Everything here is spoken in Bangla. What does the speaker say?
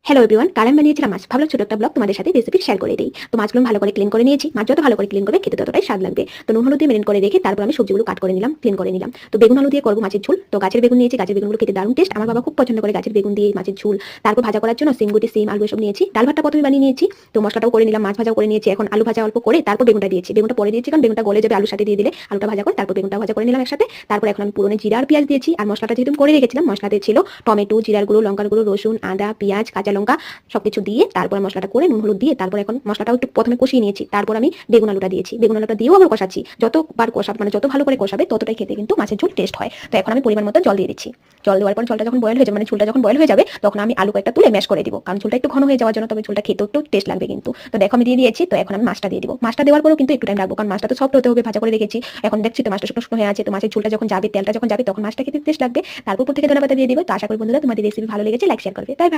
হ্যালো এভরিওয়ান, কাল আমি বানিয়েছিলাম মাছ। ভাবলাম ছোট একটা ব্লগ তোমাদের সাথে রেসিপি শেয়ার করে দিই। তো মাছগুলো ভালো করে ক্লিন করে নিয়েছি। মাছ যত ভালো করে ক্লিন করবে খেতে ততটাই স্বাদ লাগবে। তো নুন হলুদ দিয়ে মেরিনেট করে রেখে তারপর আমি সবজিগুলো কাট করে নিলাম, ক্লিন করে নিলাম। তো বেগুন আলু দিয়ে করবো মাছের ঝোল। তো গাছের বেগুন নিয়েছি, গাছের বেগুনগুলো খেতে দারুণ টেস্ট। আমার বাবা খুব পছন্দ করে গাছের বেগুন দিয়ে মাছের ঝোল। তারপর ভাজা করার জন্য সিম আলু এসব নিয়েছি। ডাল ভাতটা প্রথমে বানিয়ে নিয়েছি। তো মশলাটাও করে নিলাম, মাছ ভাজাও করে নিয়েছি। এখন আলু ভাজা অল্প করে তারপর বেগুনটা দিয়েছি। বেগুনটা পরে দিয়েছি কারণ বেগুনটা গলে যাবে, আলুর সাথে দিয়ে দিলে আলুটা ভাজা করে তারপর বেগুনটা ভাজা করে নিলাম একসাথে। তারপর এখন আমি পুরনো জিরা আর পেঁয়াজ দিয়েছি। আর মশলাটা যেহেতু করে রেখেছিলাম, মশলাতে ছিল টমেটো, জিরার গুঁড়ো, লঙ্কার গুঁড়ো, রসুন, আদা, পেঁয়াজ, কাঁচা লঙ্কা সবকিছু দিয়ে তারপর মশলাটা করে নুন হলুদ দিয়ে তারপর এখন মশলাটাও একটু প্রথমে কষিয়ে নিয়েছি। তারপর আমি বেগুন আলুটা দিয়েছি। বেগুন আলুটা দিয়েও আবার কষাচ্ছি। যতবার কষাবে মানে যত ভালো করে কষাবে ততটাই খেতে কিন্তু মাছের ঝোল টেস্ট হয়। তো এখন আমি পরিমাণ মতো জল দিয়ে দিচ্ছি। জল দেওয়ার পর জলটা যখন বয়েল হয়ে যাবে মানে ঝোলটা যখন বয়েল হয়ে যাবে তখন আমি আলু কয়েকটা তুলে ম্যাশ করে দিব, কারণ ঝোলটা একটু ঘন হয়ে যাওয়ার জন্য, তবে ঝোলটা খেতেও একটু টেস্ট লাগবে কিন্তু। তো দেখো আমি দিয়ে দিয়েছি। তো এখন আমি মাছটা দিয়ে দিব। মাছটা দেওয়ার পরেও কিন্তু একটু টাইম লাগবে, কারণ মাছটা তো সফট হতে হবে, ভাজা করে রেখেছি। এখন দেখছি তো মাছটা শুকনো শুকনো হয়ে আছে। তো মাছের ঝোলটা যখন যাবে, তেলটা যখন যাবে তখন মাছটা খেতে টেস্ট লাগবে। তারপর উপর থেকে ধনেপাতা দিয়ে দিব। তো আশা করি বন্ধুরা তোমাদের রেসিপি ভালো লেগেছে, লাইক শেয়ার করবে। Bye bye.